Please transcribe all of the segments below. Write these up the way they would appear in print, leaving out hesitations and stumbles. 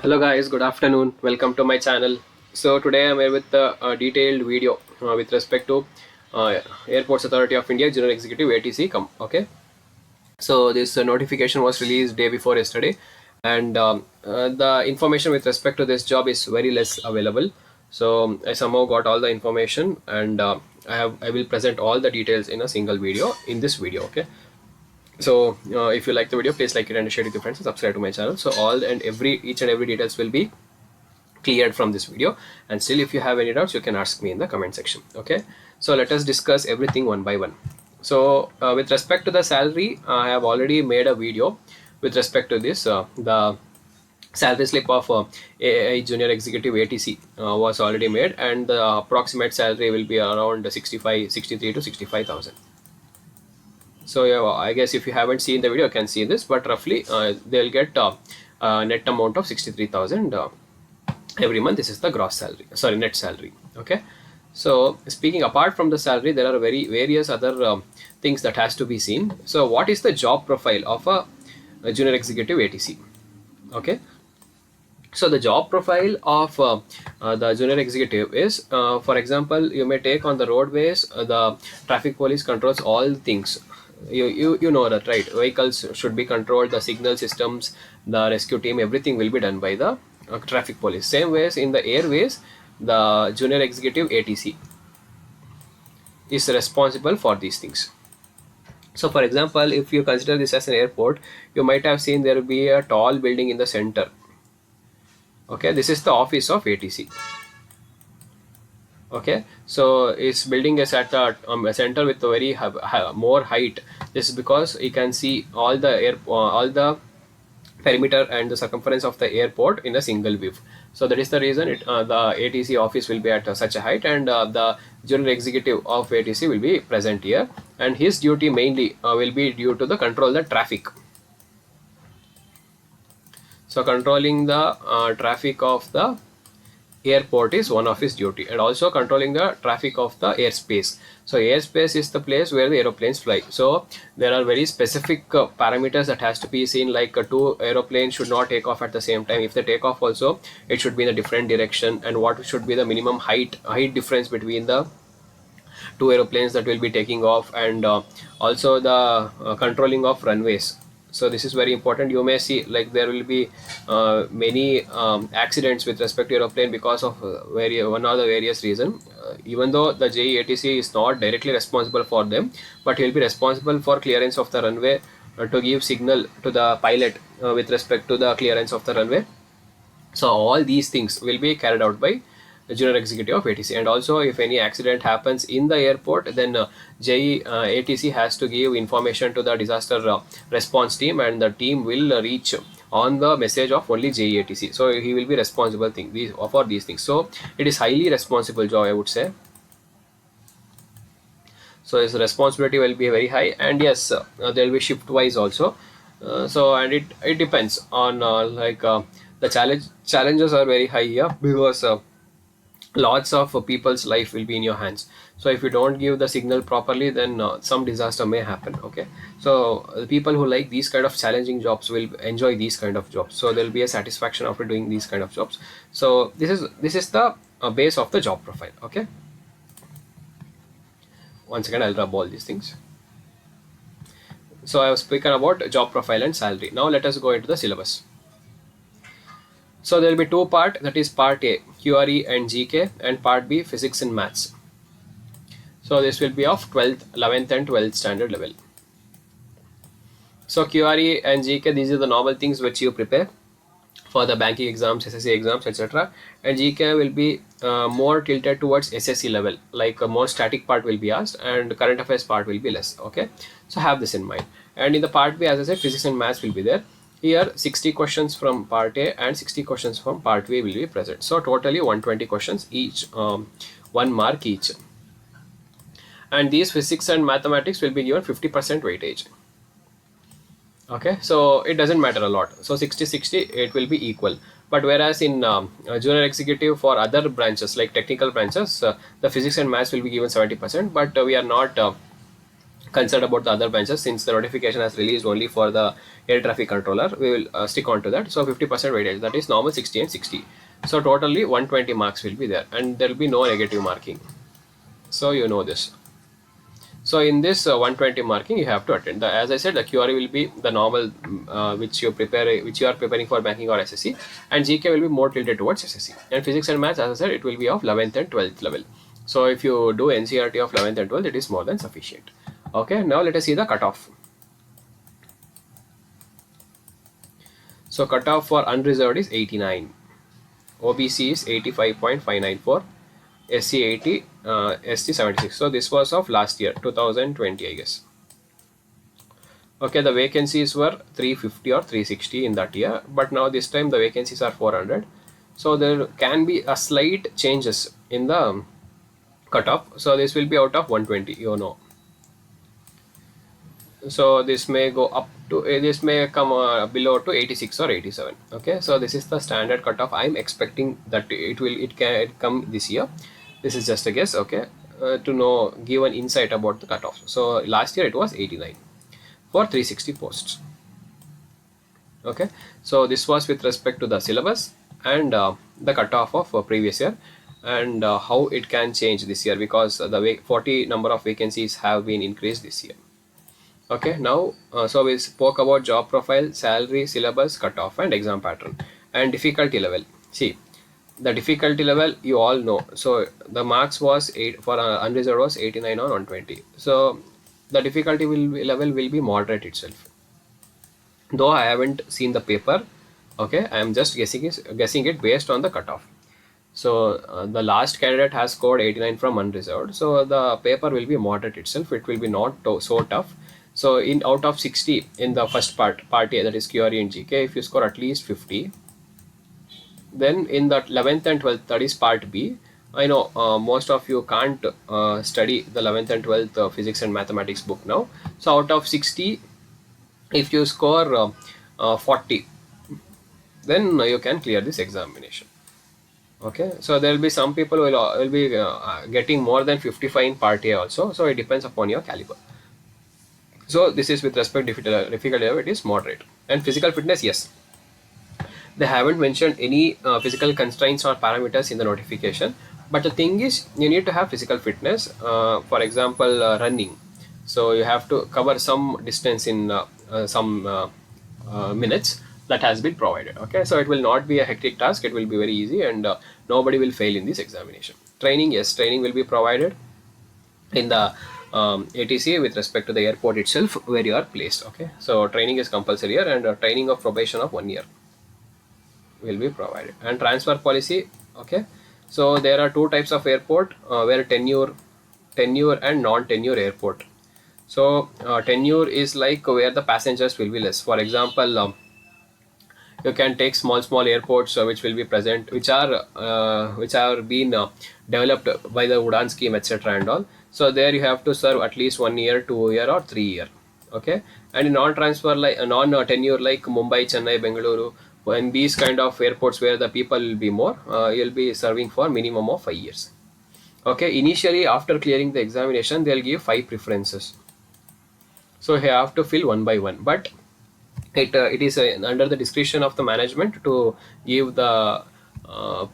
Hello guys, good afternoon. Welcome to my channel. So today I'm here with a detailed video with respect to Airports Authority of India Junior Executive ATC. Okay. So this notification was released day before yesterday, and the information with respect to this job is very less available. So I somehow got all the information, and I will present all the details in a single video in this video. Okay. So if you like the video, please like it and share it with your friends and subscribe to my channel. So all and each and every details will be cleared from this video, and still if you have any doubts you can ask me in the comment section. Okay, so let us discuss everything one by one. So with respect to the salary, I have already made a video with respect to this. The salary slip of AI junior executive ATC was already made, and the approximate salary will be around 63 to 65,000. So yeah, I guess if you haven't seen the video you can see this, but roughly they'll get a net amount of 63,000 every month. This is the gross salary, sorry, net salary. Okay, so speaking apart from the salary, there are various other things that has to be seen. So what is the job profile of a junior executive ATC? Okay, so the job profile of the junior executive is, for example, you may take on the roadways. The traffic police controls all things. You know that, right? Vehicles should be controlled, the signal systems, the rescue team, everything will be done by the traffic police. Same ways in the airways, the junior executive ATC is responsible for these things. So for example, if you consider this as an airport, you might have seen there will be a tall building in the center. Okay, this is the office of ATC. Okay, so its building is at a center with a very more height. This is because you can see all the all the perimeter and the circumference of the airport in a single view. So that is the reason the ATC office will be at such a height, and the general executive of ATC will be present here, and his duty mainly will be due to the control the traffic. So controlling the traffic of the airport is one of his duty, and also controlling the traffic of the airspace. So airspace is the place where the aeroplanes fly. So there are very specific parameters that has to be seen, like two aeroplanes should not take off at the same time. If they take off also, it should be in a different direction, and what should be the minimum height difference between the two aeroplanes that will be taking off, and also the controlling of runways. So this is very important. You may see like there will be many accidents with respect to aeroplane because of one or the various reason. Even though the JEATC is not directly responsible for them, but he will be responsible for clearance of the runway, to give signal to the pilot with respect to the clearance of the runway. So all these things will be carried out by the junior executive of ATC. And also if any accident happens in the airport, then ATC has to give information to the disaster response team, and the team will reach on the message of only JEATC. So he will be responsible for these things. So it is highly responsible job, I would say. So his responsibility will be very high, and yes, there will be shift wise also. So and it depends on the challenges are very high here, because lots of people's life will be in your hands. So if you don't give the signal properly, then some disaster may happen. Okay, so the people who like these kind of challenging jobs will enjoy these kind of jobs. So there will be a satisfaction after doing these kind of jobs. So this is the base of the job profile. Okay, once again I'll rub all these things. So I have spoken about job profile and salary. Now let us go into the syllabus. So there will be two parts, that is part A QRE and GK, and part B physics and maths. So this will be of 12th, 11th and 12th standard level. So QRE and GK, these are the normal things which you prepare for the banking exams, SSC exams, etc. And GK will be more tilted towards SSC level, like a more static part will be asked, and current affairs part will be less. Okay, so have this in mind. And in the part B, as I said, physics and maths will be there. Here 60 questions from part A and 60 questions from part B will be present. So totally 120 questions each, 1 mark each. And these physics and mathematics will be given 50% weightage. Okay, so it doesn't matter a lot. So 60-60 it will be equal. But whereas in junior executive for other branches like technical branches, the physics and maths will be given 70%, but we are not concerned about the other branches. Since the notification has released only for the air traffic controller, we will stick on to that. So 50% weightage, that is normal 60 and 60. So totally 120 marks will be there, and there will be no negative marking. So you know this. So in this 120 marking, you have to attend. As I said, the QRE will be the normal which you are preparing for banking or SSC, and GK will be more tilted towards SSC. And physics and maths, as I said, it will be of 11th and 12th level. So if you do NCRT of 11th and 12th, it is more than sufficient. Okay, now let us see the cutoff. So cutoff for unreserved is 89, OBC is 85.594, SC 80, ST 76. So this was of last year, 2020, I guess. Okay, the vacancies were 350 or 360 in that year, but now this time the vacancies are 400. So there can be a slight changes in the cutoff. So this will be out of 120, you know. So this may go up to this may come below to 86 or 87. Okay, so this is the standard cutoff. I'm expecting that it can come this year. This is just a guess. Okay, to know, give an insight about the cutoff. So last year it was 89 for 360 posts. Okay, so this was with respect to the syllabus and the cutoff of previous year, and how it can change this year, because the 40 number of vacancies have been increased this year. Okay, now so we spoke about job profile, salary, syllabus, cutoff, and exam pattern, and difficulty level. See, the difficulty level you all know. So the marks was 8 for unreserved was 89 on 120. So the difficulty level will be moderate itself. Though I haven't seen the paper, okay, I am just guessing it based on the cutoff. So the last candidate has scored 89 from unreserved. So the paper will be moderate itself. It will be not so tough. So in out of 60 in the first part A, that is QRE and GK, if you score at least 50, then in the 11th and 12th, that is part B, I know most of you can't study the 11th and 12th physics and mathematics book now. So out of 60, if you score 40, then you can clear this examination. Okay, so there will be some people will be getting more than 55 in part A also. So it depends upon your caliber. So this is with respect to difficulty level, it is moderate. And physical fitness, yes, they haven't mentioned any physical constraints or parameters in the notification. But the thing is, you need to have physical fitness. For example, running. So you have to cover some distance in some minutes. That has been provided. Okay, so it will not be a hectic task. It will be very easy, and nobody will fail in this examination. Training, yes, training will be provided in the ATC with respect to the airport itself where you are placed. Okay, so training is compulsory here, and training of probation of 1 year will be provided. And transfer policy. Okay, so there are two types of airport where tenure and non-tenure airport. So tenure is like where the passengers will be less. For example, you can take small airports which will be present, which are being developed by the Udan scheme, etc. and all. So there you have to serve at least 1 year, 2 year, or 3 year. Okay, and in non-transfer like non-tenure like Mumbai, Chennai, Bengaluru, and these kind of airports where the people will be more, you'll be serving for minimum of 5 years. Okay, initially after clearing the examination, they'll give 5 preferences. So you have to fill one by one, but it is under the discretion of the management to give the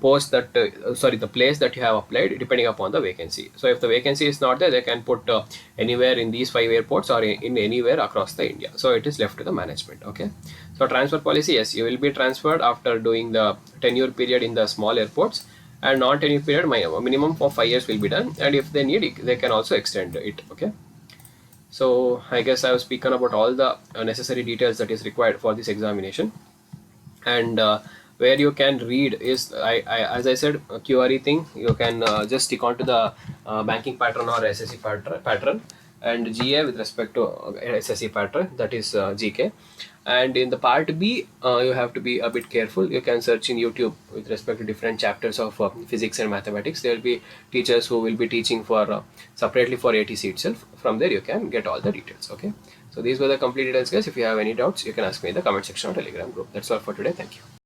post that the place that you have applied depending upon the vacancy. So if the vacancy is not there, they can put anywhere in these 5 airports or in anywhere across the India. So it is left to the management. Okay, so transfer policy, yes, you will be transferred after doing the tenure period in the small airports, and non-tenure period minimum for 5 years will be done, and if they need it, they can also extend it. Okay, so I guess I have spoken about all the necessary details that is required for this examination. And where you can read is, as I said, QRE thing, you can just stick on to the banking pattern or SSC pattern, and GA with respect to SSC pattern, that is GK. And in the part B, you have to be a bit careful. You can search in YouTube with respect to different chapters of physics and mathematics. There will be teachers who will be teaching for separately for ATC itself. From there you can get all the details. Okay, so these were the complete details, guys. If you have any doubts, you can ask me in the comment section or Telegram group. That's all for today. Thank you.